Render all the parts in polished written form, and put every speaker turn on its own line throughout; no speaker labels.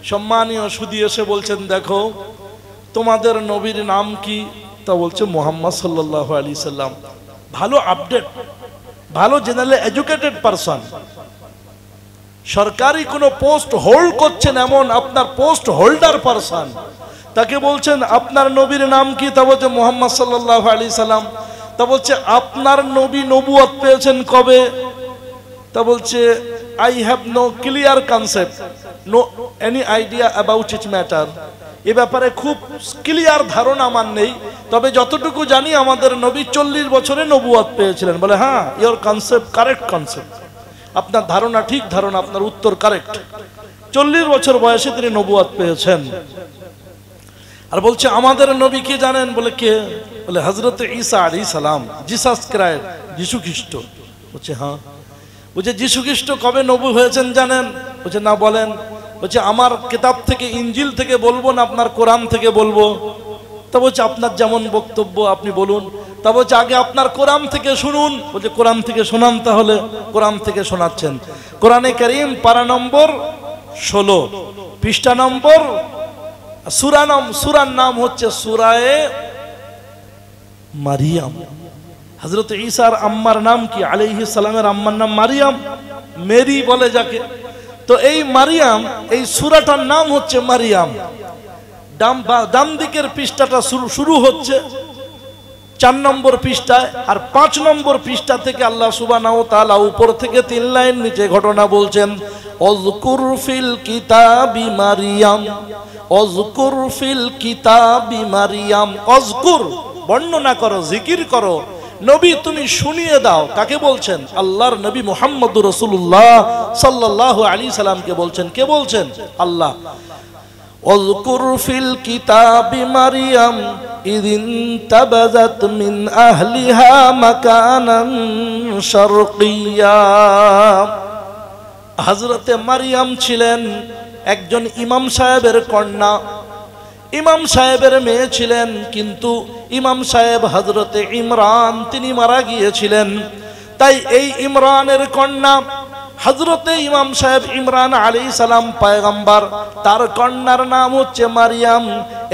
সম্মানীয় সুধী এসে বলছেন, দেখো তোমাদের নবীর নাম কি? তা বলছে মুহাম্মদ সাল্লাল্লাহু আলাইহি সাল্লাম। ভালো আপডেট, ভালো জেনারেল এডুকেটেড পারসন, সরকারি কোনো পোস্ট হোল্ড করছেন এমন আপনার পোস্ট হোল্ডার পারসন, তাকে বলছেন আপনার নবীর নাম কি? তা বলছে মুহাম্মদ সাল্লাল্লাহু আলাইহি সাল্লাম। তা বলছে আপনার নবী নবুয়ত পেয়েছেন কবে? তা বলছে I have no clear concept, no any idea about it matter. এ ব্যাপারে খুব ক্লিয়ার ধারণা আমার নেই, তবে যতটুকু জানি আমাদের নবী 40 বছরে নবুয়ত পেয়েছিলেন। বলে হ্যাঁ, ইওর কনসেপ্ট কারেক্ট কনসেপ্ট, আপনার ধারণা ঠিক ধারণা, আপনার উত্তর কারেক্ট। 40 বছর বয়সে তিনি নবুয়ত পেয়েছেন। আর বলছে আমাদের নবী কে জানেন? বলে কে? বলে হযরত ঈসা আলাইহিস সালাম, জিসাস ক্রাইস্ট, যিশু খ্রিস্ট। বলছে হ্যাঁ। বলছে যিশু খ্রিস্ট কবে নবী হয়েছেন জানেন? বলছে না, বলেন। বলছে আমার কিতাব থেকে, ইনজিল থেকে বলবো না আপনার কোরআন থেকে বলবো? তা বলছে আপনার যেমন বক্তব্য আপনি বলুন। তা বলছে আগে আপনার কোরআন থেকে শুনুন। বলছে কোরআন থেকে শোনান। তাহলে কোরআন থেকে শোনাচ্ছেন। কোরআনে কারীম পারা নম্বর 16, পৃষ্ঠা নম্বর, সূরার নাম হচ্ছে সূরায়ে মারিয়াম। হযরত ঈসার আম্মার নাম কি? আলাইহিস সালামের আম্মার নাম মারিয়াম, মেরি বলে যাকে। তো এই মারিয়াম, এই সূরাটার নাম হচ্ছে মারিয়াম। ডান দিকের পৃষ্ঠাটা শুরু হচ্ছে 4 নম্বর পৃষ্ঠায়, আর 5 নম্বর পৃষ্ঠা থেকে আল্লাহ সুবহানাহু ওয়া তাআলা উপর থেকে 3 লাইন নিচে ঘটনা বলছেন, অযকুর ফিল কিতাবি মারিয়াম, অযকুর ফিল কিতাবি মারিয়াম। অযকুর বর্ণনা করো, জিকির করো। নবী তুমি শুনিয়ে দাও। কাকে বলছেন? আল্লাহর নবী মুহাম্মদুর রাসূলুল্লাহ সাল্লাল্লাহু আলাইহি সাল্লামকে বলছেন। কে বলছেন? আল্লাহ। অযকুর ফিল কিতাবি মারিয়াম ইদিন তাবাযাত মিন আহলিহা মাকানান শারকিয়্যা। হযরতে মারিয়াম ছিলেন একজন ইমাম সাহেবের কন্যা, ইমাম সাহেবের মেয়ে ছিলেন, কিন্তু ইমাম সাহেব হযরতে ইমরান তিনি মারা গিয়েছিলেন। তাই এই ইমরানের কন্যা হযরতে ইমাম সাহেব ইমরান আলাইহিস সালাম পয়গম্বর, তার কন্যার নাম হচ্ছে মারিয়াম।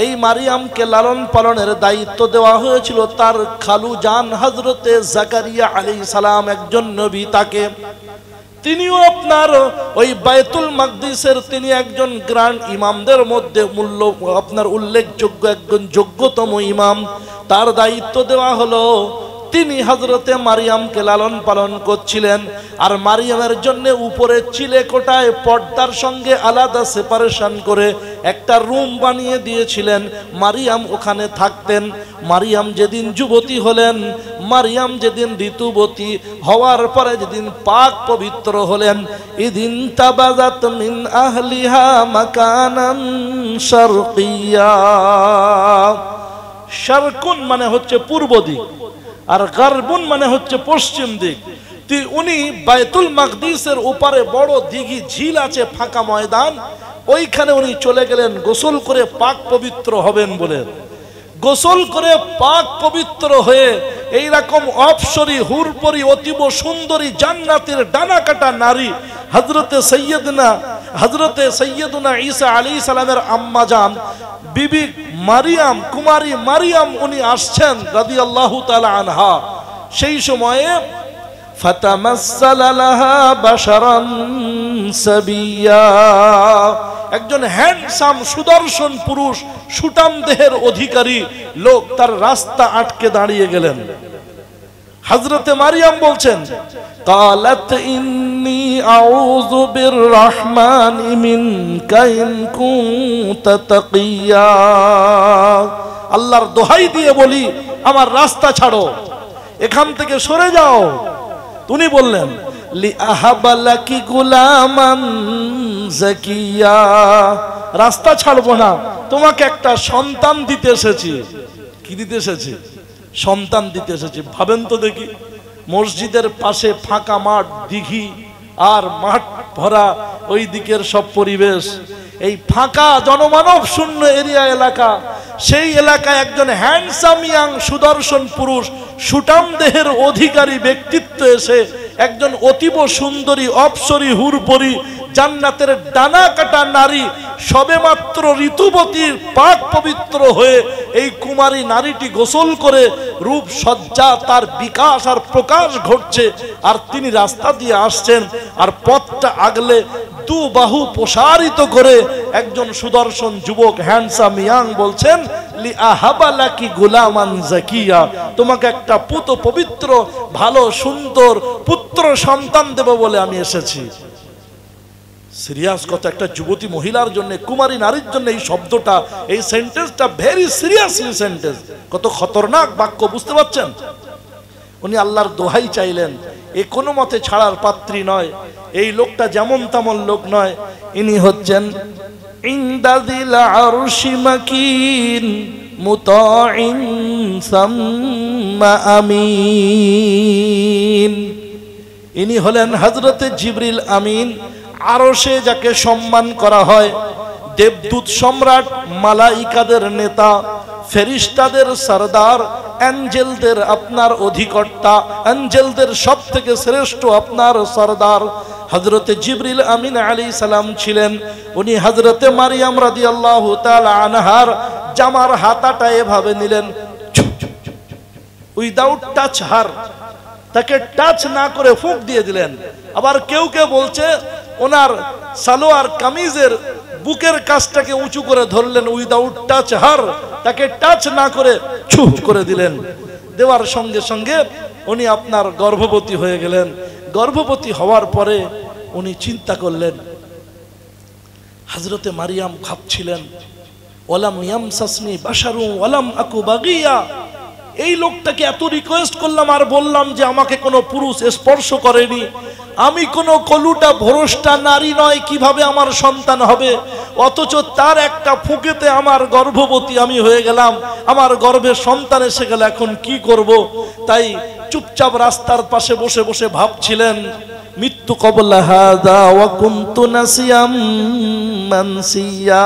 এই মারিয়ামকে লালন পালনের দায়িত্ব দেওয়া হয়েছিল তার খালু জান হযরতে জাকারিয়া আলাইহিস সালাম, একজন নবী। তাকে তিনিও আপনার ওই বাইতুল মাকদিসের তিনি একজন গ্র্যান্ড ইমামদের মধ্যে আপনার উল্লেখযোগ্য একজন যোগ্যতম ইমাম। তার দায়িত্ব দেওয়া হলো, তিনি হযরতে মারিয়ামকে লালন পালন করছিলেন। আর মারিয়ামের জন্য উপরে চিলে কোটায় পর্দার সঙ্গে আলাদা সেপারেশন করে একটা রুম বানিয়ে দিয়েছিলেন। মারিয়াম ওখানে থাকতেন। মারিয়াম যেদিন যুবতী হলেন, মারিয়াম যেদিন ঋতুবতী হওয়ার পরে যেদিন পাক পবিত্র হলেন, ইদিন তাবাযাত মিন আহলিহা মাকানান শারকিয়্যা। শারকুন মানে হচ্ছে পূর্ব দিক, আর গারবুন মানে হচ্ছে পশ্চিম দিক। উনি বাইতুল মাকদিসের উপরে বড় দিঘি ঝিল আছে, ফাঁকা ময়দান, ওইখানে উনি চলে গেলেন গোসল করে পাক পবিত্র হবেন বলে। গোসল করে পাক পবিত্র হয়ে এইরকম অপসরী হুরপরি অতীব সুন্দরী জান্নাতের ডানা কাটা নারী হযরতে সৈয়দুনা ঈসা আলাইহিস সালামের আম্মা জান বিবি মারিয়াম, কুমারী মারিয়াম উনি আসছেন রাদিয়াল্লাহু তাআলা আনহা। সেই সময়ে ফাতামাসসালা লাহা বাশারান সাবিয়্যা, একজন হ্যান্ডসাম সুদর্শন পুরুষ, সুঠাম দেহের অধিকারী লোক তার রাস্তা আটকে দাঁড়িয়ে গেলেন। হযরতে মারিয়াম বলছেন, قالت إني أعوذ بالرحمن منك إن كنت تقيا। আল্লাহর দোহাই দিয়ে বলি আমার রাস্তা ছাড়ো, এখান থেকে সরে যাও। উনি বললেন, লিআহাবা লাকি গুলামান যাকিয়া, রাস্তা ছাড়বো না, তোমাকে একটা সন্তান দিতে এসেছি। কি দিতে এসেছি? সন্তান দিতে এসেছি। ভাবেন তো দেখি, মসজিদের পাশে ফাঁকা মাঠ, দিঘি আর মাঠ ভরা ওই দিকের সব পরিবেশ, এই ফাঁকা জনমানব শূন্য এরিয়া এলাকা, সেই এলাকায় একজন হ্যান্ডসাম ইয়াং সুদর্শন পুরুষ, সুঠাম দেহের অধিকারী ব্যক্তিত্ব এসে একজন অতীব সুন্দরী অপ্সরী হুরপরি জান্নাতের ডানা কাটা নারী, সবেমাত্র ঋতুবতীর পাক পবিত্র হয়ে এই কুমারী নারীটি গোসল করে রূপ সজ্জা তার বিকাশ আর প্রকাশ ঘটছে, আর তিনি রাস্তা দিয়ে আসছেন, আর পথটা আগলে দু বাহু প্রসারিত করে একজন সুদর্শন যুবক হ্যান্ডসাম ইয়াং বলছেন, লি আহাবালাকি গুলামান জাকিয়া, তোমাকে একটা পুত পবিত্র ভালো সুন্দর পুত্র সন্তান দেব বলে আমি এসেছি। সিরিয়াস কথা, একটা যুবতী মহিলার জন্য, কুমারী নারীর জন্য এই শব্দটা, এই সেন্টেন্সটা ভেরি সিরিয়াসলি সেন্টেন্স, কত খতরনাক বাক্য, বুঝতে পারছেন? উনি আল্লাহর দোহাই চাইলেন, এ কোনো মতে ছাড়ার পাত্রী নয়, এই লোকটা যেমন তেমন লোক নয়, ইনি হচ্ছেন ইনদাযিল আরশি মাকিন মুতাইন সাম্মা আমিন। ইনি হলেন হযরতে জিবরিল আমিন, আরশে যাকে সম্মান করা হয়, দেবদূত সম্রাট, মালাইকাদের নেতা, ফেরেশতাদের সরদার, অ্যাঞ্জেলদের আপনার অধিকর্তা, অ্যাঞ্জেলদের সব থেকে শ্রেষ্ঠ আপনার সরদার হযরতে জিবরিল আমিন আলাইহিস সালাম ছিলেন। উনি হযরতে মারিয়াম রাদিয়াল্লাহু তাআলা আনহার জামার হাতাটা এভাবে নিলেন, উইদাউট টাচ হার, তাকে টাচ না করে ফুঁক দিয়ে দিলেন। আবার কেউ কেউ বলছে ওনার সালোয়ার কামিজের বুকের কাছটাকে উঁচু করে ধরলেন, উইদাউট টাচ হার, তাকে টাচ না করে ছু করে দিলেন। দেওয়ার সঙ্গে সঙ্গে উনি আপনার গর্ভবতী হয়ে গেলেন। গর্ভবতী হওয়ার পরে উনি চিন্তা করলেন, হযরতে মারিয়াম ভাবছিলেন, ওয়ালাম ইয়ামসাসনি বাশারু ওয়ালাম আকু বাগিয়া, এই লোকটাকে এত রিকোয়েস্ট করলাম আর বললাম যে আমাকে কোনো পুরুষ স্পর্শ করেনি, আমি কোনো কলুটা ভ্রষ্টা নারী নয়, কিভাবে আমার সন্তান হবে? অথচ তার একটা ফুঁকেতে আমার গর্ভবতী আমি হয়ে গেলাম, আমার গর্ভে সন্তান এসে গেল, এখন কি করব? তাই চুপচাপ রাস্তার পাশে বসে বসে ভাবছিলেন, মৃত্যু কবলা হাযা ওয়া কুনতু নাসিয়াম মানসিয়া।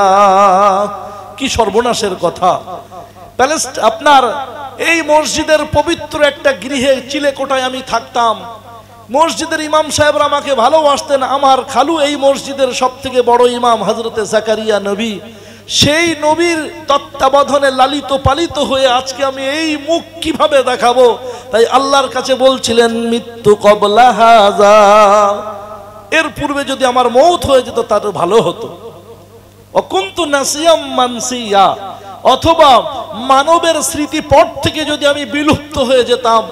কি সর্বনাশের কথা! আপনার এই মসজিদের পবিত্র একটা গৃহে চিলেকোঠায় আমি থাকতাম, মসজিদের ইমাম সাহেবরা আমাকে ভালোবাসতেন, আমার খালু এই মসজিদের সব থেকে বড় ইমাম হযরতে জাকারিয়া নবী, সেই নবীর তত্ত্বাবধানে লালিত পালিত হয়ে আজকে আমি এই মুখ কিভাবে দেখাবো? তাই আল্লাহর কাছে বলছিলেন, মৃত্যু কবলা হাযা, এর পূর্বে যদি আমার মওত হয়ে যেত তাহলে ভালো হতো। অকুন্তু নাসিয়াম মানসিয়া, অথবা মানবের স্মৃতিপট থেকে যদি আমি বিলুপ্ত হয়ে যেতাম,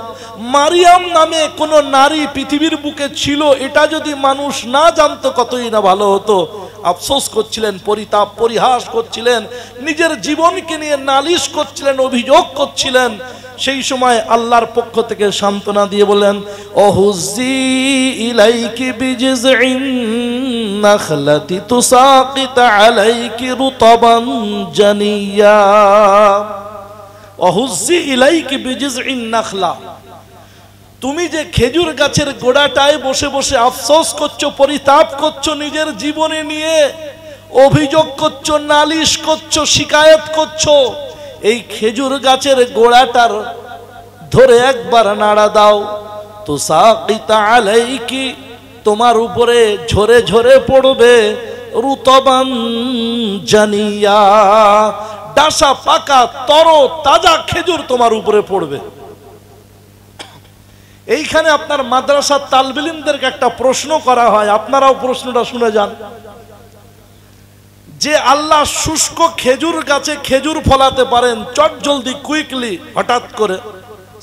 মারিয়াম নামে কোন নারী পৃথিবীর বুকে ছিল এটা যদি মানুষ না জানতো কতই না ভালো হতো। আফসোস করছিলেন, পরিতাপ পরিহাস করছিলেন, নিজের জীবনকে নিয়ে নালিশ করছিলেন, অভিযোগ করছিলেন। সেই সময় আল্লাহর পক্ষ থেকে সান্ত্বনা দিয়ে বলেন, ওহুজি ইলাইকি বিজিযইন নাখলাতি তুসাকিত আলাইকি রুতাবান জানিয়া। ওহুজি ইলাইকি বিজিযইন নাখলা, তুমি যে খেজুর গাছের গোড়াটায় বসে বসে আফসোস করছো, পরিতাপ করছো, নিজের জীবনে নিয়ে অভিযোগ করছো, নালিশ করছো, শিকায়েত করছো, এই খেজুর গাছের গোড়াটার ধরে একবার নাড়া দাও, তুসাকিতা আলাইকি, তোমার উপরে ঝরে ঝরে পড়বে রুতাবান জানিয়া, ডাসা পাকা তর তাজা খেজুর তোমার উপরে পড়বে। এইখানে আপনার মাদ্রাসার তালবিলিমদেরকে একটা প্রশ্ন করা হয়, আপনারাও প্রশ্নটা শুনে যান, যে আল্লাহ শুষ্ক খেজুর গাছে খেজুর ফলাতে পারেন, চট জলদি কুইকলি হঠাৎ করে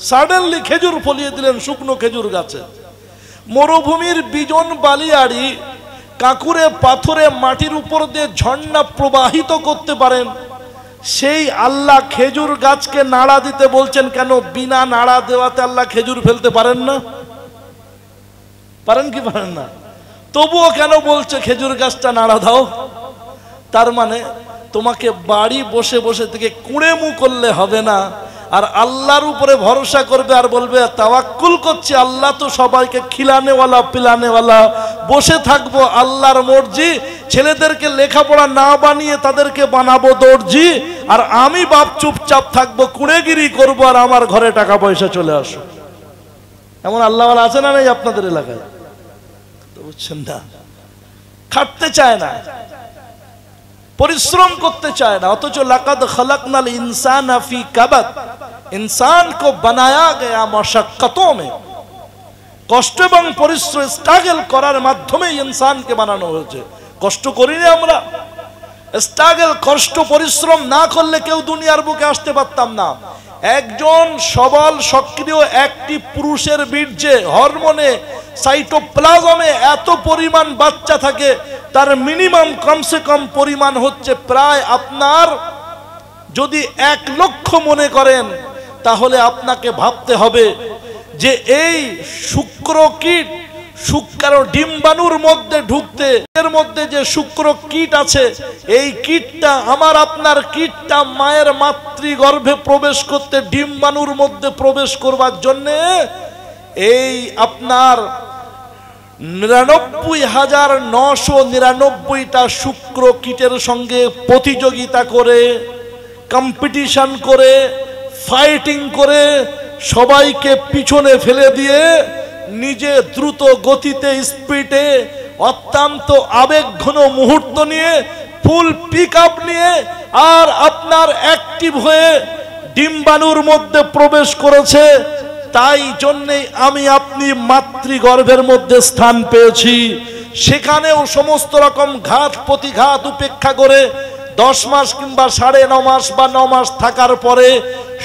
সাডেনলি খেজুর ফলিয়ে দিলেন শুকনো খেজুর গাছে। মরুভূমির বিজন বালিয়াড়ি কাঁকুরে পাথরে মাটির উপর দিয়ে ঝর্ণা প্রবাহিত করতে পারেন, সেই আল্লাহ খেজুর গাছকে নাড়া দিতে বলছেন কেন? বিনা নাড়া দেওয়াতে আল্লাহ খেজুর ফেলতে পারেন না? পারেন কি পারেন না? তবুও কেন বলছে খেজুর গাছটা নাড়া দাও? তার মানে তোমাকে বাড়ি বসে বসে থেকে কুঁড়ে মুখ করলে হবে না, আর আল্লাহর উপরে ভরসা করবে আর বলবে তাওয়াক্কুল করছি, আল্লাহ তো সবাইকে খিলানেওয়ালা পিলানেওয়ালা, বসে থাকবো আল্লাহর মর্জি, ছেলেদেরকে লেখাপড়া না বানিয়ে তাদেরকে বানাবো দর্জি, আর আমি বাপ চুপচাপ থাকবো, কুঁড়েগিরি করবো, আর আমার ঘরে টাকা পয়সা চলে আসো। এমন আল্লাহওয়ালা আছে না নেই আপনাদের এলাকায়? তো বুঝছেন না, খাটতে চায় না, परिश्रम करते चाहे ना। अथच लक़द खलक़नाल इंसाना फी कबद, इंसान को बनाया गया मशक्कतों में, कष्ट एवं परिश्रम स्ट्रागल करार माध्यमे इंसान के बनानो হয়েছে। कष्ट करिনি আমরা, स्ट्रागल कष्ट परिश्रम ना करले केउ दुनियार बुके आसते पारताम ना। একজন সবল সক্রিয় অ্যাক্টিভ পুরুষের বীর্যে হরমোনে সাইটোপ্লাজমে এত পরিমাণ বাচ্চা থাকে, তার মিনিমাম কমসে কম পরিমাণ হচ্ছে প্রায় আপনার, যদি 1 লক্ষ মনে করেন তাহলে আপনাকে ভাবতে হবে যে এই শুক্রকীট, শুক্র ডিম্বাণুর মধ্যে ঢুকতে এর মধ্যে যে শুক্র কীট আছে, এই কীটটা আমার আপনার কীটটা মায়ের মাতৃগর্ভে প্রবেশ করতে, ডিম্বাণুর মধ্যে প্রবেশ করবার জন্য এই আপনার 99,999টা শুক্র কীটের সঙ্গে প্রতিযোগিতা করে, কম্পিটিশন করে, ফাইটিং করে, সবাইকে পিছনে ফেলে দিয়ে নিজে দ্রুত গতিতে স্পিডে অত্যন্ত আবেগঘন মুহূর্ত নিয়ে ফুল পিকআপ নিয়ে আর আপনার অ্যাক্টিভ হয়ে ডিম্বাণুর মধ্যে প্রবেশ করেছে। তাই জন্যই আমি আপনি মাতৃগর্ভের মধ্যে স্থান পেয়েছি। সেখানেও সমস্ত রকম ঘাত প্রতিঘাত উপেক্ষা করে 10 মাস কিংবা 9.5 মাস বা 9 মাস থাকার পরে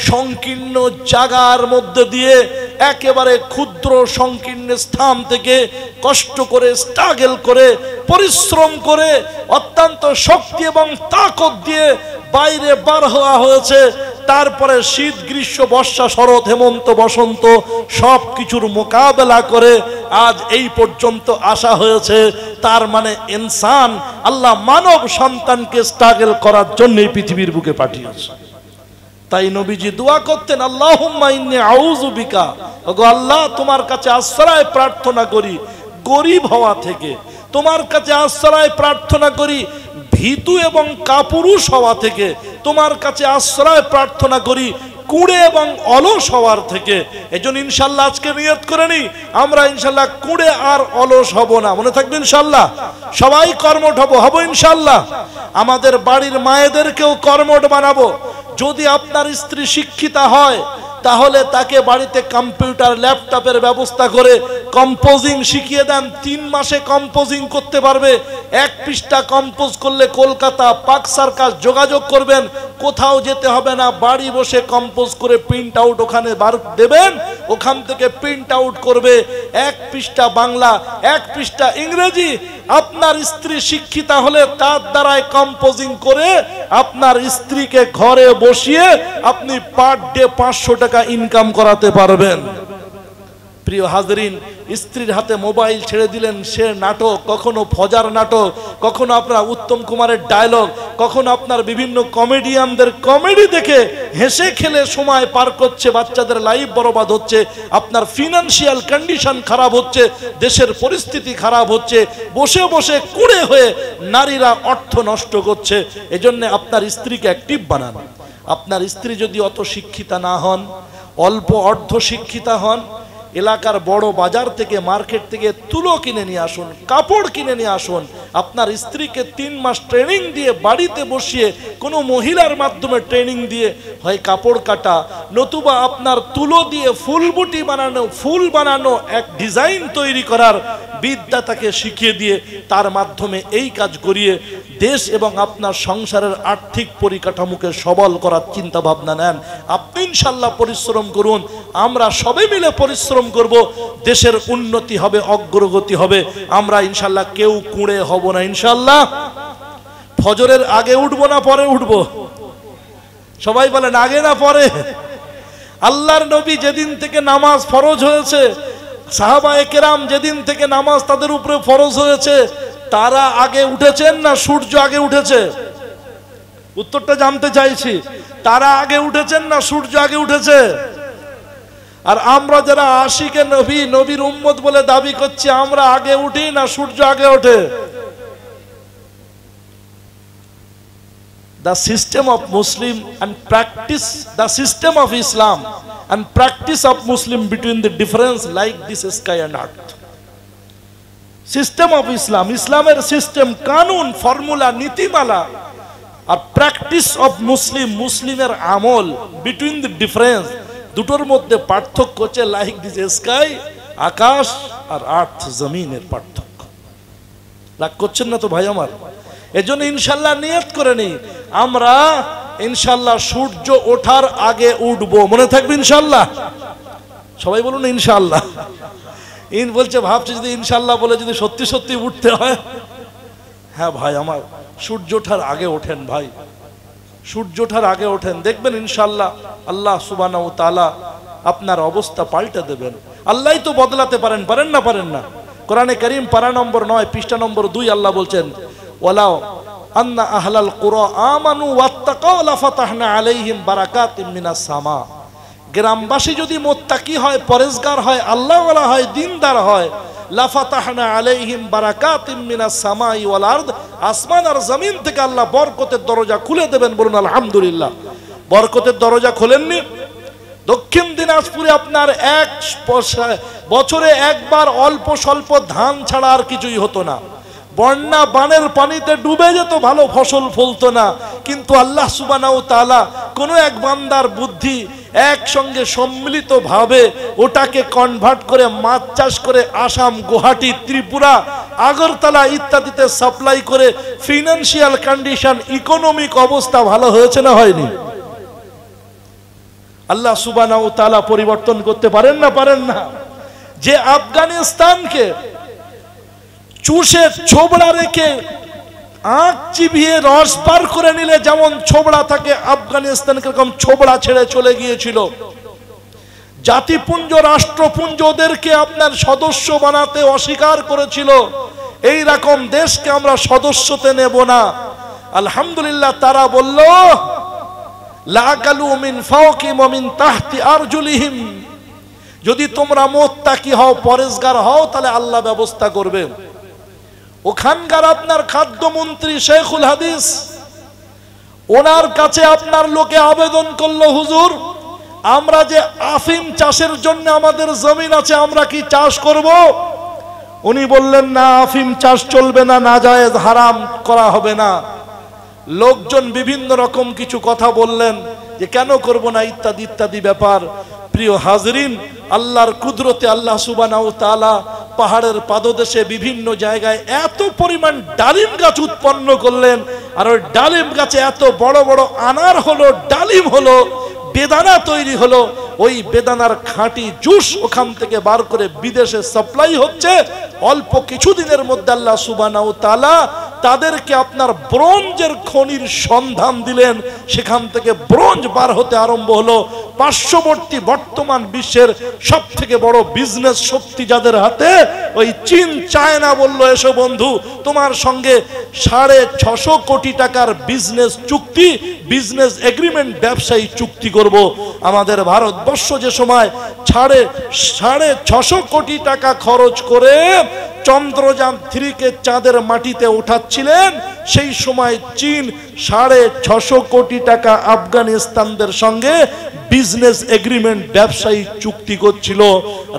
সংকীর্ণ জায়গার মধ্যে দিয়ে একেবারে ক্ষুদ্র সংকীর্ণ স্থান থেকে কষ্ট করে স্ট্রাগল করে পরিশ্রম করে অত্যন্ত শক্তি এবং তাকত দিয়ে বাইরে বার হওয়া হয়েছে। তারপরে শীত গ্রীষ্ম বর্ষা শরৎ হেমন্ত বসন্ত সব কিছুর মোকাবেলা করে আজ এই পর্যন্ত আসা হয়েছে। তার মানে ইনসান আল্লাহ মানব সন্তানকে স্ট্রাগল করার জন্য পৃথিবীর বুকে পাঠিয়েছে। তাই নবীজি দোয়া করতেন, আল্লাহুম্মা ইন্নী আউযু বিকা, ওগো আল্লাহ তোমার কাছে আশ্রয় প্রার্থনা করি গরীব হওয়া থেকে, তোমার কাছে আশ্রয় প্রার্থনা করি ভীতু এবং কাপুরুষ হওয়া থেকে, তোমার কাছে আশ্রয় প্রার্থনা করি কুড়ে এবং অলস হওয়ার থেকে। এজন্য ইনশাআল্লাহ আজকে নিয়ত করে নি আমরা ইনশাআল্লাহ কুড়ে আর অলস হব না। মনে থাকবে ইনশাআল্লাহ সবাই কর্মঠ হব ইনশাআল্লাহ। আমাদের বাড়ির মায়েদেরকেও কর্মঠ বানাবো। যদি আপনার স্ত্রী শিক্ষিতা হয় তাহলে তাকে বাড়িতে কম্পিউটার ল্যাপটপের ব্যবস্থা করে কম্পোজিং শিখিয়ে দেন। 3 মাসে কম্পোজিং করতে পারবে। 1 পৃষ্ঠা কম্পোজ করলে কলকাতা পাক সার্কাস যোগাযোগ করবেন, কোথাও যেতে হবে না, বাড়ি বসে কম্পোজ করে প্রিন্ট আউট ওখানে বার দেবেন, ওখান থেকে প্রিন্ট আউট করবে। 1 পৃষ্ঠা বাংলা, 1 পৃষ্ঠা ইংরেজি। আপনার স্ত্রী শিক্ষিতা হলে তার দ্বারাই কম্পোজিং করে আপনার স্ত্রীকে ঘরে বসিয়ে আপনি পার ডে 500 টাকা ইনকাম করাতে পারবেন। প্রিয় হাজরিন, স্ত্রীর হাতে মোবাইল ছেড়ে দিলেন, সে নাটক, কখনো ফজার নাটক, কখনো আপনার উত্তম কুমারের ডায়লগ, কখনো আপনার বিভিন্ন কমেডিয়ানদের কমেডি দেখে হেসে খেলে সময় পার করছে, বাচ্চাদের লাইফ বরবাদ হচ্ছে, আপনার ফিনান্সিয়াল কন্ডিশন খারাপ হচ্ছে, দেশের পরিস্থিতি খারাপ হচ্ছে, বসে বসে কুড়ে হয়ে নারীরা অর্থ নষ্ট করছে। এজন্য আপনার স্ত্রীকে অ্যাক্টিভ বানান। আপনার স্ত্রী যদি অত শিক্ষিতা না হন, অল্প অর্ধ শিক্ষিতা হন, এলাকার বড় বাজার থেকে মার্কেট থেকে তুলো কিনে নিয়ে আসুন, কাপড় কিনে নিয়ে আসুন। আপনার স্ত্রীকে 3 মাস ট্রেনিং দিয়ে বাড়িতে বসিয়ে কোনো মহিলার মাধ্যমে ট্রেনিং দিয়ে হয় কাপড় কাটা, নতুবা আপনার তুলো দিয়ে ফুলবুটি বানানো, ফুল বানানো, এক ডিজাইন তৈরি করার বিদ্যা তাকে শিখিয়ে দিয়ে তার মাধ্যমে এই কাজ করিয়ে দেশ এবং আপনার সংসারের আর্থিক পরিকাঠামোকে সবল করার চিন্তা ভাবনা নেন। আপনি ইনশাআল্লাহ পরিশ্রম করুন, আমরা সবাই মিলে পরিশ্রম করব, দেশের উন্নতি হবে, অগ্রগতি হবে। আমরা ইনশাআল্লাহ কেউ কুঁড়ে হব না ইনশাআল্লাহ। ফজরের আগে উঠবো না পরে উঠবো? সবাই বলেন আগে না পরে? আল্লাহর নবী যেদিন থেকে নামাজ ফরজ হয়েছে, সাহাবায়ে কেরাম যেদিন থেকে নামাজ তাদের উপরে ফরজ হয়েছে, তারা আগে উঠেছেন না সূর্য আগে উঠেছে? উত্তরটা জানতে চাইছি। তারা আগে উঠেছেন না সূর্য আগে উঠেছে? আর আমরা যারা আশিকে নবী, নবীর উম্মত বলে দাবি করছি, আমরা আগে উঠি না সূর্য আগে ওঠে? The system of Muslim and practice, the system of Islam and practice of Muslim between the difference like this sky and earth. System of Islam, ইসলামের সিস্টেম, কানুন, ফর্মুলা, নীতিমালা আর প্র্যাকটিস অফ মুসলিম, মুসলিমের আমল, বিটুইন দ্য ডিফারেন্স, দুটোর মধ্যে পার্থক্য হচ্ছে like this sky, আকাশ আর আর্থ, জমিনের পার্থক্য। রাগ করছেন না তো ভাই আমার? এজন্য ইনশাল্লাহ নিয়ত করে নেই, আমরা ইনশাল্লাহ সূর্য ওঠার আগে উঠবো, মনে থাকবে ইনশাল্লাহ? সবাই বলুন ইনশাল্লাহ। বলছে ভাবছে যদি ইনশাল্লাহ বলে যদি সত্যি সত্যি উঠতে হয়। হ্যাঁ ভাই আমার, সূর্য ওঠার আগে ওঠেন ভাই, সূর্য ওঠার আগে ওঠেন, দেখবেন ইনশাল্লাহ আল্লাহ সুবহানাহু ওয়া তাআলা আপনার অবস্থা পাল্টে দেবেন। আল্লাহই তো বদলাতে পারেন, পারেন না? পারেন না? কোরআনে কারীম পারা নম্বর 9 পৃষ্ঠা নম্বর 2 আল্লাহ বলছেন, ওয়ালাউ আন্না আহলাল কুরা আমানু ওয়াত্তাকাউ লাফাতাহনা আলাইহিম বারাকাতিম মিনাস সামা। গ্রামবাসী যদি মুত্তাকি হয়, পরেজগার হয়, আল্লাহওয়ালা হয়, দিনদার হয়, লাফাতাহনা আলাইহিম বারাকাতিম মিনাস সামাই ওয়াল আরদ, আসমান আর জমিন থেকে আল্লাহ বরকতের দরজা খুলে দেবেন। বলুন আলহামদুলিল্লাহ। বরকতের দরজা খোলেননি? দক্ষিণ দিনাজপুরে আপনার এক বছরে একবার অল্প স্বল্প ধান ছাড়া আর কিছুই হতো না। বন্যা বানের পানিতে ডুবে যেত, ভালো ফসল ফলতো না, কিন্তু আল্লাহ সুবহানাহু ওয়া তাআলা কোন এক বান্দার বুদ্ধি একসঙ্গে সম্মিলিত ভাবে ওটাকে কনভার্ট করে মাছ চাষ করে আসাম, গুয়াহাটি, ত্রিপুরা, আগরতলা ইত্যাদিতে সাপ্লাই করে ফিনান্সিয়াল কন্ডিশন, ইকোনমিক অবস্থা ভালো হয়েছে না হয়নি? আল্লাহ সুবহানাহু ওয়া তাআলা পরিবর্তন করতে পারেন না? পারেন না? যে আফগানিস্তানকে চুষে ছোবড়া রেখে আঁখ চিবিয়ে রস বার করে নিলে যেমন ছোবড়া থাকে, আফগানিস্তানকে এরকম ছোবড়া ছেড়ে চলে গিয়েছিল। জাতিপুঞ্জ, রাষ্ট্রপুঞ্জ ওদেরকে আপনার সদস্য বানাতে অস্বীকার করেছিল। এই রকম দেশকে আমরা সদস্যতে নেব না। আলহামদুলিল্লাহ, তারা বলল লাকালু মিন ফাওকি ওয়া মিন তাহতি আরজুলিহিম, যদি তোমরা মুত্তাকি হও, পরেজগার হও, তাহলে আল্লাহ ব্যবস্থা করবে। ওখানকার আপনার খাদ্যমন্ত্রী শেখুল হাদিস, ওনার কাছে আপনার লোকে আবেদন করলো, হুজুর আমরা যে আফিম চাষের জন্য আমাদের জমিন আছে, আমরা কি চাষ করব? উনি বললেন না, আফিম চাষ চলবে না, নাজায়েজ, হারাম করা হবে না। লোকজন বিভিন্ন রকম কিছু কথা বললেন যে কেন করব না, ইত্যাদি ইত্যাদি ব্যাপার। প্রিয় হাজরিন, আল্লাহর কুদরতে আল্লাহ সুবহানাহু ওয়া তাআলা পাহাড়ের পাদদেশে বিভিন্ন জায়গায় এত পরিমাণ ডালিম গাছ উৎপন্ন করলেন, আর ওই ডালিম গাছে এত বড় বড় আনার হলো, ডালিম হলো, বেদানা তৈরি হলো। ওই বেদানার খাঁটি জুস ওখান থেকে বার করে বিদেশে সাপ্লাই হচ্ছে। অল্প কিছুদিনের মধ্যে আল্লাহ সুবহানাহু ওয়া তাআলা তাদেরকে আপনার ব্রোঞ্জের খনির সন্ধান দিলেন, সেখান থেকে ব্রোঞ্জ বার হতে আরম্ভ হলো। পার্শ্ববর্তী বর্তমান বিশ্বের সব থেকে বড় বিজনেস শক্তি যাদের হাতে, ওই চীন, চায়না বলল, এসো বন্ধু, তোমার সঙ্গে 650 কোটি টাকার বিজনেস চুক্তি, বিজনেস এগ্রিমেন্ট, ব্যবসায়ী চুক্তি করব। আমাদের ভারতবর্ষ যে সময় 650 কোটি টাকা খরচ করে চন্দ্রযান 3 কে চাঁদের মাটিতে উঠাচ্ছিলেন, সেই সময় চীন 650 কোটি টাকা আফগানিস্তানদের সঙ্গে বিজনেস এগ্রিমেন্ট, ব্যবসায়ী চুক্তি করছিল।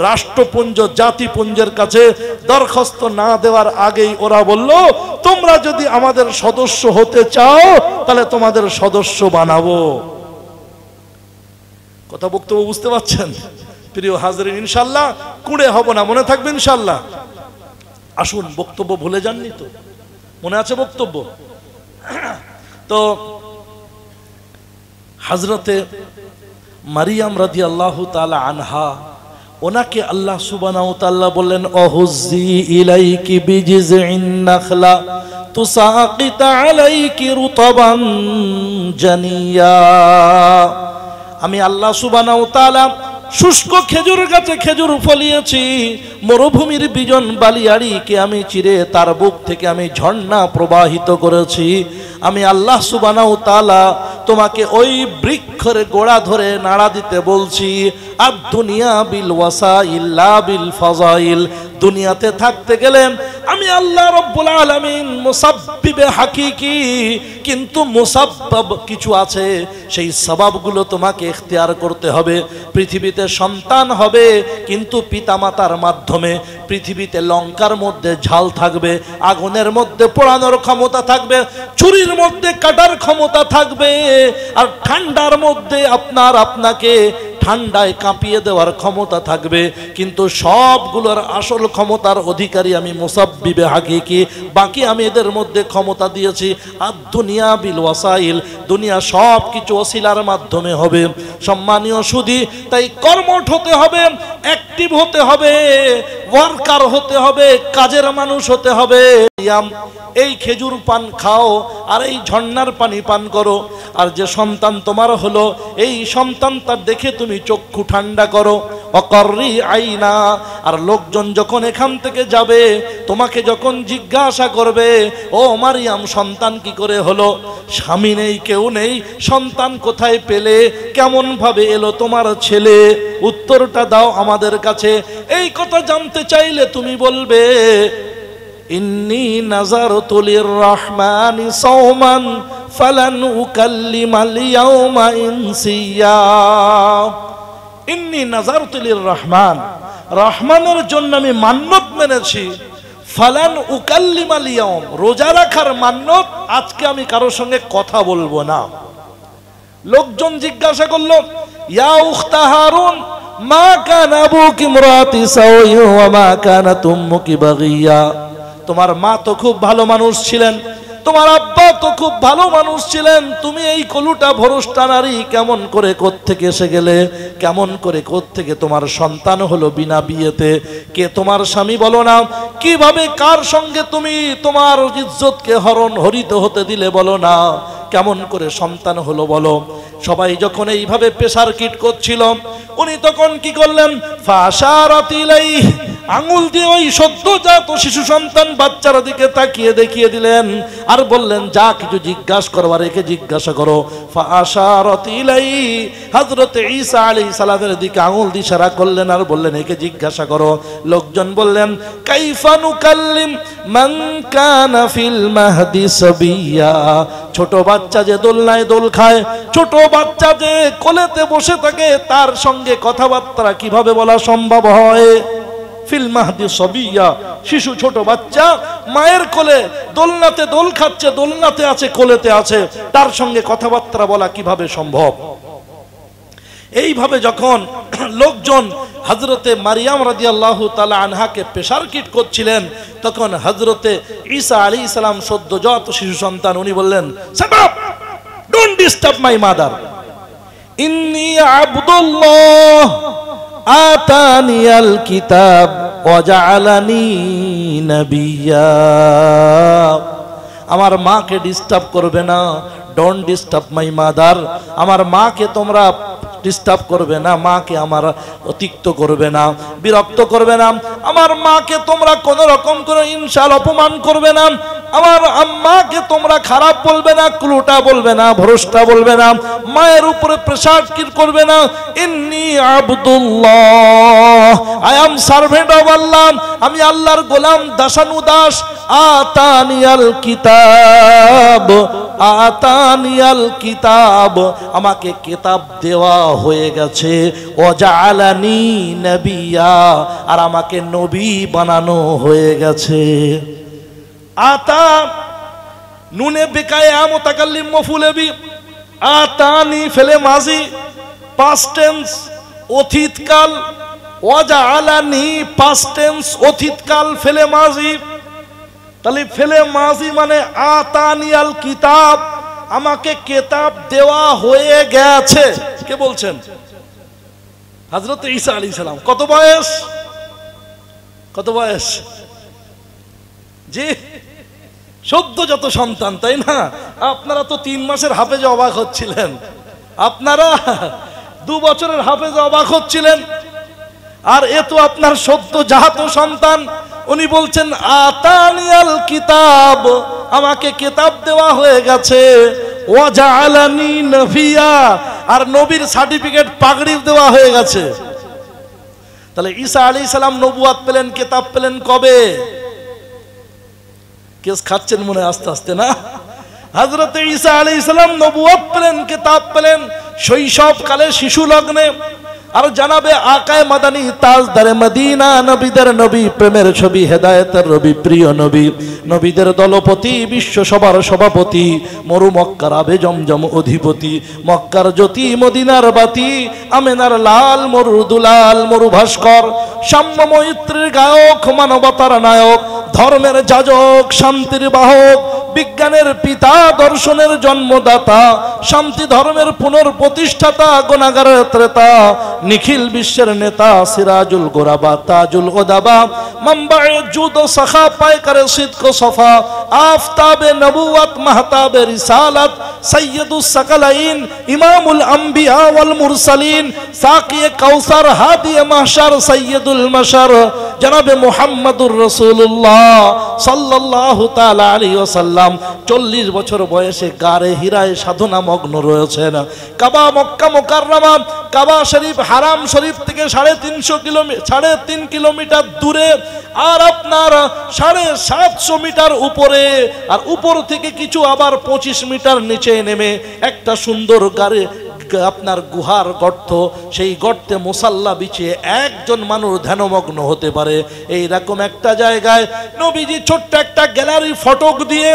রাষ্ট্রপুঞ্জ, জাতিপুঞ্জের কাছে দরখাস্ত না দেওয়ার আগেই ওরা বলল, তোমরা যদি আমাদের সদস্য হতে চাও তাহলে তোমাদের সদস্য বানাবো। কথা বক্তব্য বুঝতে পারছেন? প্রিয় হাজরিন, ইনশাল্লাহ কুড়ে হব না, মনে থাকবে ইনশাল্লাহ। আসুন, বক্তব্য ভুলে যাননি তো? মনে আছে বক্তব্য? তো হযরতে মারিয়াম রাদিয়াল্লাহু তাআলা আনহা, ওনাকে আল্লাহ সুবহানাহু ওয়া তাআলা বললেন, অহুজ্জি ইলাইকি বিজিযিন নাখলা তুসাকিত আলাইকি রুতাবান জানিয়া। আমি আল্লাহ সুবহানাহু ওয়া তাআলা শুষ্ক খেজুর গাছে খেজুর ফলিয়েছি, মরুভূমির বিজন বালিয়াড়িকে আমি চিরে তার বুক থেকে আমি ঝর্ণা প্রবাহিত করেছি। আমি আল্লাহ সুবহানাহু ওয়া তাআলা তোমাকে ওই বৃক্ষ বৃক্ষের গোড়া ধরে নাড়া দিতে বলছি। আর দুনিয়া বিল ওয়াসাইল লা বিল ফাযাইল, দুনিয়াতে থাকতে গেলে আমি আল্লাহ রাব্বুল আলামিন মুসাব্বিবে হাকিকি, কিন্তু মুসাব্বাব কিছু আছে, সেই সবাবগুলো তোমাকে ইখতিয়ার করতে হবে। পৃথিবীতে সন্তান হবে কিন্তু পিতামাতার মাধ্যমে। পৃথিবীতে লঙ্কার মধ্যে ঝাল থাকবে, আগুনের মধ্যে পোড়ানোর ক্ষমতা থাকবে, ছুরির মধ্যে কাটার ক্ষমতা থাকবে, আর ঠান্ডার মধ্যে আপনাকে ঠান্ডায় কাঁপিয়ে দেওয়ার ক্ষমতা থাকবে। কিন্তু সবগুলোর আসল ক্ষমতার অধিকারী আমি মুসাব্বিবে হাকিকি, বাকি আমি এদের মধ্যে ক্ষমতা দিয়েছি। আর দুনিয়া বিল ওয়াসাইল, দুনিয়া সব কিছু ওসিলার মাধ্যমে হবে। সম্মানীয় সুধী, তাই কর্মঠ হতে হবে, অ্যাক্টিভ হতে হবে, ওয়ার্কার হতে হবে, কাজের মানুষ হতে হবে। এই খেজুর পান খাও আর এই ঝর্ণার পানি পান করো, আর যে সন্তান তোমার হলো এই সন্তানটা দেখে তুমি চক্ষু ঠান্ডা করো। অকর্রি আইনা, আর লোকজন যখন এখান থেকে যাবে তোমাকে যখন জিজ্ঞাসা করবে, ও মারিয়াম সন্তান কি করে হলো, স্বামী নেই, কেউ নেই, সন্তান কোথায় পেলে, কেমন ভাবে এলো তোমার ছেলে, উত্তরটা দাও আমাদের কাছে। এই কথা জানতে চাইলে তুমি বলবে, ইন্নী নাযারতু লিররহমানি সাওমান ফালান উকাল্লিমাল ইয়াওমা ইনসিয়া। ইন্নী নাযারতু লিররহমান, রহমানের জন্য আমি মান্যত মেনেছি। ফালান উকাল্লিমাল ইয়াওম, রোজা রাখার মান্যত, আজকে আমি কারোর সঙ্গে কথা বলবো না। লোকজন জিজ্ঞাসা করলো, ইয়া উখতা হারুন মা কানা আবুকি ইমরাতি সাওয়ি ওয়া মা কানাত উম্মুকি বাগিয়া। তোমার মা তো খুব ভালো মানুষ ছিলেন, তোমার আব্বা তো খুব ভালো মানুষ ছিলেন, তুমি এই কলুটা ভরসটা নারী কেমন করে কোত্থেকে এসে গেলে, কেমন করে কোত্থেকে তোমার সন্তান হলো বিনা বিয়েতে, কে তোমার স্বামী বলো না, কিভাবে কার সঙ্গে তুমি তোমার ইজ্জতকে হরিত হতে দিলে বলো না, কেমন করে সন্তান হলো বলো। সবাই যখন এইভাবে প্রেসার কিট করছিল, উনি তখন কি করলেন, ফাশারাত ইলাইহি, আঙুল দিয়ে ওই সদ্যজাত শিশু সন্তান বাচ্চার দিকে তাকিয়ে দেখিয়ে দিলেন, আর বললেন যা কিছু জিজ্ঞাসা করবার একে জিজ্ঞাসা করো। ফাশারাত ইলাইহি, হযরত ঈসা আলাইহিস সালামের দিকে আঙুল দিয়ে ইশারা করলেন আর বললেন একে জিজ্ঞাসা করো। লোকজন বললেন, কাইফা নুকাল্লিম মান কানা ফিল মাহদি সাবিয়া, ছোট বাচ্চা যে দোলনায় দোল খায়, ছোট বাচ্চা যে কোলেতে বসে থাকে, তার সঙ্গে কথাবার্তা কিভাবে বলা সম্ভব হয়? ফিল মাহদি সাবিয়া, শিশু ছোট বাচ্চা মায়ের কোলে দোলনাতে দোল খাচ্ছে, দোলনাতে আছে, কোলেতে আছে, তার সঙ্গে কথাবার্তা বলা কিভাবে সম্ভব? এইভাবে যখন লোকজন হযরতে মারিয়াম রাদিয়াল্লাহু তাআলা আনহাকে প্রেসার কিট করছিলেন, তখন হযরতে ঈসা আলাইহিস সালাম সদ্যজাত শিশু সন্তান, উনি বললেন, shut up, don't disturb my mother, ইন্নী আবদুল্লাহ আতানিয়াল কিতাব ওয়া জাআলানি নাবিয়্যা। আমার মাকে ডিস্টার্ব করবে না, ডোন্ট ডিস্টার্ব মাই মাদার। আমার মাকে তোমরা ডিস্টার্ব করবে না, মাকে আমার অতিক্ত করবে না, বিরক্ত করবে না, আমার মাকে তোমরা কোন রকম করে ইনশাল অপমান করবে না, আমার আম্মাকে তোমরা খারাপ বলবে না, ক্লুটা বলবে না, ভরসটা বলবে না, মায়ের উপরে প্রেসার কিট করবে না। ইন্নী আবদুল্লাহ, I am servant of Allah, আমি আল্লাহর গোলাম, দাসানুদাস। আতানিয়াল কিতাব, আতানিয়াল কিতাব, আমাকে কিতাব দেওয়া হয়ে গেছে। ওয়াজআলানি নবিয়্যা, আর আমাকে নবী বানানো হয়ে গেছে। আতা নুনে বেকায়া মুতাকাল্লিম মফুলে বি, আতানি ফেলে মাজি পাস্ট টেন্স অতীতকাল, ওয়াজআলানি পাস্ট টেন্স অতীতকাল ফেলে মাজি। তাহলে ফেলে মাজি মানে আতানিয়াল কিতাব, আমাকে কিতাব দেওয়া হয়ে গেছে। কে বলছেন? হযরত ঈসা আলাইহিস সালাম। কত বয়স? কত বয়স? জি, সদ্যজাত সন্তান, তাই না? আপনারা তো 3 মাসের হাফেজে অবাক হচ্ছিলেন, আপনারা 2 বছরের হাফেজে অবাক হচ্ছিলেন, আর এ তো আপনার সদ্যজাত সন্তান। উনি বলছেন আতানিয়াল কিতাব, আমাকে কিতাব দেওয়া হয়ে গেছে। ওয়াজআলানি নবিয়্যা, আর নবীর সার্টিফিকেট পাগড়ি দেওয়া হয়ে গেছে। তাহলে ঈসা আলাইহিস সালাম নবুয়ত পেলেন, কিতাব পেলেন কবে? কেস খাচ্ছেন মনে আস্তে আস্তে না? হযরত ঈসা আলাইহিস সালাম নবুয়ত পেলেন, কিতাব পেলেন শৈশবকালে, শিশু লগ্নে। আর জানাবে আকায়ে মাদানী তাজদারে মদিনা, নবীদের নবী, প্রেমের ছবি, হেদায়েতের নবী, প্রিয় নবী, নবীদের দলপতি, বিশ্ব সবার সভাপতি, মরু মক্কার আবে জমজম অধিপতি, মক্কার জ্যোতি, মদিনার বাতি, আমেনার লাল, মরু দুলাল, মরু ভাস্কর, সাম্য মৈত্রীর গায়ক, মানবতার নায়ক, ধর্মের যাজক, শান্তির বাহক, বিজ্ঞানের পিতা, দর্শনের জন্মদাতা, শান্তি ধর্মের পুনর্প্রতিষ্ঠাতা, গুনাহগারের ত্রেতা, নিখিল বিশ্বের নেতা, সিরাজুল গোরাবা, তাজুল ওদাবা, মানবায়ে জুদ ও সাখা, পায়কারে সিদক ও সফা, আফতাবে নবুয়ত, মাহতাবে রিসালাত, সৈয়দুস সাকালাইন, ইমামুল আম্বিয়া ওয়াল মুরসালিন, সাকিয়ে কাউসার, হাদিয়ে মাহশার, সৈয়দুল মাশার, জনাবে মুহাম্মদুর রাসূলুল্লাহ সাল্লাল্লাহু তাআলা আলাইহি ওয়াসাল্লাম 40 বছর বয়সে গারে হীরায় সাধনা মগ্ন রয়েছেন। কাবা, মক্কা মুকাররমা, কাবা শরীফ হারাম শরীফ থেকে 3.5 কিলোমিটার দূরে, আর আপনার 750 মিটার উপরে, আর উপর থেকে কিছু আবার 25 মিটার নিচে নেমে একটা সুন্দর গারে আপনার গুহার গর্ত, সেই গর্তে মুসাল্লা বিছিয়ে একজন মানুষ ধ্যানমগ্ন হতে পারে, এইরকম একটা জায়গায় নবীজি ছোট্ট একটা গ্যালারি ফটক দিয়ে,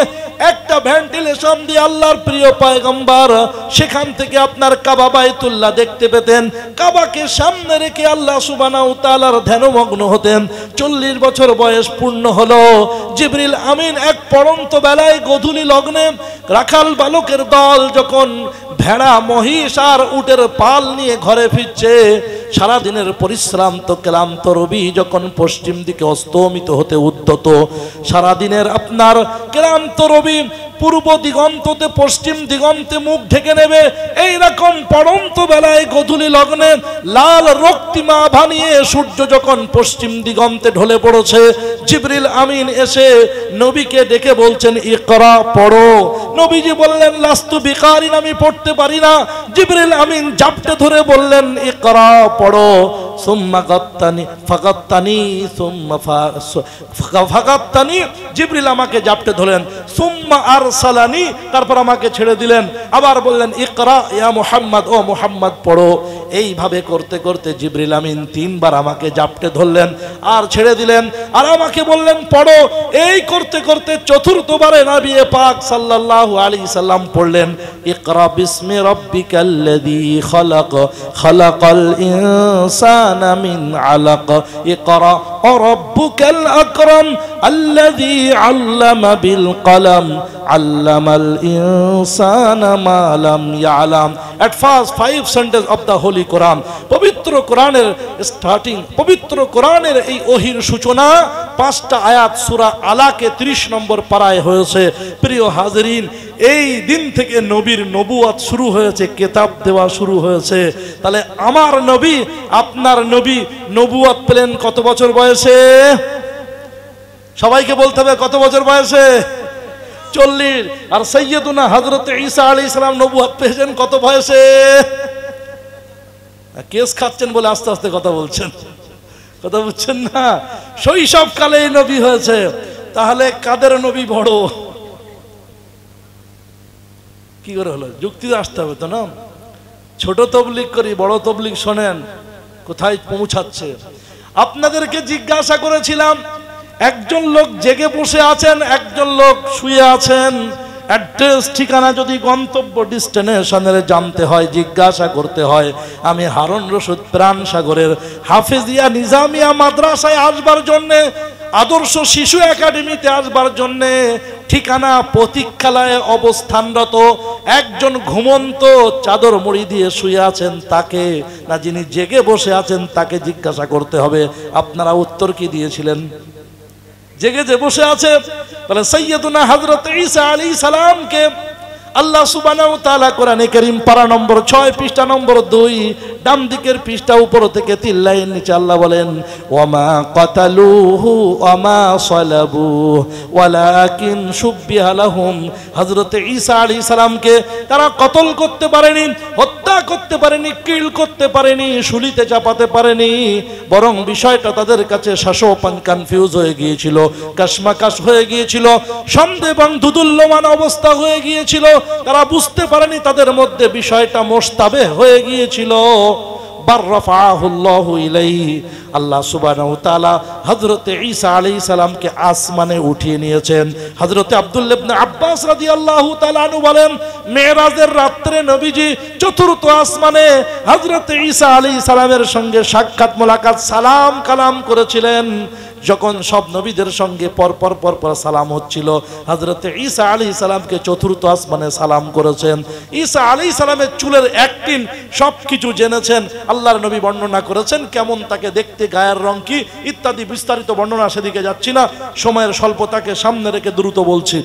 একটা ভেন্টিলেশন দিয়ে আল্লাহর প্রিয় পয়গম্বর সেখান থেকে আপনার কাবা বাইতুল্লাহ দেখতে পেতেন। কাবাকে সামনে রেখে আল্লাহ সুবহানাহু ওয়া তাআলার ধ্যানমগ্ন হতেন। 40 বছর বয়স পূর্ণ হলো। জিবরিল আমিন এক পড়ন্ত বেলায় গোধূলি লগ্নে রাখাল বালকের দল যখন ভেড়া, মহিষ আর উটের পাল নিয়ে ঘরে ফিরছে, সারাদিনের পরিশ্রান্ত ক্লান্ত রবি যখন পশ্চিম দিকে অস্তমিত হতে উদ্যত, সারাদিনের আপনার ক্লান্ত রবি পূর্ব দিগন্ততে, পশ্চিম দিগন্তে মুখ ঢেকে নেবে, এইরকম পড়ন্ত বেলায় গোধূলি লগ্নে লাল রক্তিমা ভানিয়ে সূর্য যখন পশ্চিম দিগন্তে ঢলে পড়েছে, জিবরিল আমিন এসে নবীকে ডেকে বলছেন, ইকরা, পড়ো। নবীজি বললেন, লাস্তু বিকারিন, আমি পড়তে পারি না। জিবরিল আমিন জাপটে ধরে বললেন, ইকরা, পড়ো। সুম্মা ফাগাত্তানি, জিবরিল আমাকে জাপটে ধরলেন, সুম্মা আরসালানি, তারপর আমাকে ছেড়ে দিলেন। আবার বললেন, ইকরা ইয়া মুহাম্মদ, ও মুহাম্মদ পড়ো। এইভাবে করতে করতে জিবরিল আমিন 3 বার আমাকে জাপটে ধরলেন আর ছেড়ে দিলেন, আর আমাকে বললেন পড়ো। এই করতে করতে চতুর্থবারে নবী পাক সাল্লাল্লাহু আলাইহি সাল্লাম পড়লেন, ইকরা বিসমি রাব্বিকাল্লাযী খালাক, খালাকাল ইনসানা মিন আলাক, ইকরা রাব্বুকাল আকরাম আল্লাযী আল্লামা বিল কলম, আল্লামাল ইনসানা মা লাম ইয়ালাম। At first 5 sentences of the Holy Quran, পবিত্র কোরআনের স্টার্টিং, পবিত্র কোরআনের এই ওহির সূচনা 5টা আয়াত সূরা আলাকে 30 নম্বর পারায় হয়েছে। প্রিয় হাজিরিন, এই দিন থেকে নবীর নবুয়ত শুরু হয়েছে, কিতাব দেওয়া শুরু হয়েছে। তাহলে আমার নবী, আপনার নবী নবুয়ত পেলেন কত বছর বয়সে? সবাইকে বলতে হবে কত বছর বয়সে? 40। আর সাইয়্যিদুনা হযরত ঈসা আলাইহিস সালাম নবুয়ত পেয়েছেন কত বয়সে? কেস খাচ্ছেন বলে আস্তে আস্তে কথা বলছেন, কথা বুঝছেন না? শৈশবকালে নবী হয়েছে। তাহলে কাদের নবী বড়? কি করে হলো? যুক্তি আসতে হবে তো না? ছোট তবলিগ করি, বড় তবলিগ শোনেন, কোথায় পৌঁছাচ্ছে। আপনাদেরকে জিজ্ঞাসা করেছিলাম, একজন লোক জেগে বসে আছেন, একজন লোক শুয়ে আছেন, অ্যাড্রেস ঠিকানা যদি গন্তব্য ডেস্টিনেশনের জানতে হয়, জিজ্ঞাসা করতে হয়, আমি হারুন রশিদ প্রাণ সাগরের হাফেজিয়া নিজামিয়া মাদ্রাসায় আসবার জন্যে, আদর্শ শিশু একাডেমিতে আসবার জন্যে ঠিকানা প্রতীক্ষালয়ে অবস্থানরত একজন ঘুমন্ত চাদর মুড়ি দিয়ে শুয়ে আছেন তাকে, না যিনি জেগে বসে আছেন তাকে জিজ্ঞাসা করতে হবে। আপনারা উত্তর কি দিয়েছিলেন? জেগে যে বসে আছে। তাহলে সাইয়্যিদুনা হযরত ঈসা আলাইহিস সালামকে আল্লাহ সুবহানাহু ওয়া তাআলা কোরআনে কারীম পারা নম্বর 6 পৃষ্ঠা নম্বর 2 ডান দিকের পৃষ্ঠা উপর থেকে 3 লাইন নিচে আল্লাহ বলেন, ওয়ামা কাতালুহু ওয়ামা সালাবুহু ওয়ালাকিন শুববিহা লাহুম। হযরত ঈসা আলাইহিস সালামকে তারা কতল করতে পারেনি, হত্যা জেরা করতে পারেনি, কিল করতে পারেনি, শুলিতে চাপাতে পারেনি, বরং বিষয়টা তাদের কাছে শাসোপান কনফিউজ হয়ে গিয়েছিল, কাশমাকাশ হয়ে গিয়েছিল, সন্দেহ এবং দুদুল্যমান অবস্থা হয়ে গিয়েছিল। তারা বুঝতে পারেনি, তাদের মধ্যে বিষয়টা মোশতাবে হয়ে গিয়েছিল। বাররাফাহুল্লাহু ইলাইহি, আল্লাহ সুবহানাহু ওয়া তাআলা হযরত ঈসা আলাইহিস সালামকে আসমানে উঠিয়ে নিয়েছেন। হযরত আব্দুল্লাহ ইবনে আব্বাস রাদিয়াল্লাহু তাআলা আনহু বলেন, মেরাজের রাত্রে নবীজি চতুর্থ আসমানে হযরত ঈসা আলাইহিস সালামের সঙ্গে সাক্ষাৎ মোলাকাত সালাম কালাম করেছিলেন। যখন সব নবীদের সঙ্গে পরপর সালাম হচ্ছিল, হযরত ঈসা আলাইহিস সালামকে চতুর্থ আসমানে সালাম করেছেন। ঈসা আলাইহিস সালামের চুলের একটিন সবকিছু জেনেছেন। আল্লাহর নবী বর্ণনা করেছেন কেমন তাকে দেখতে, গায়ের রং কি ইত্যাদি বিস্তারিত বর্ণনা, সেদিকে যাচ্ছি না, সময়ের স্বল্পতাকে সামনে রেখে দ্রুত বলছি।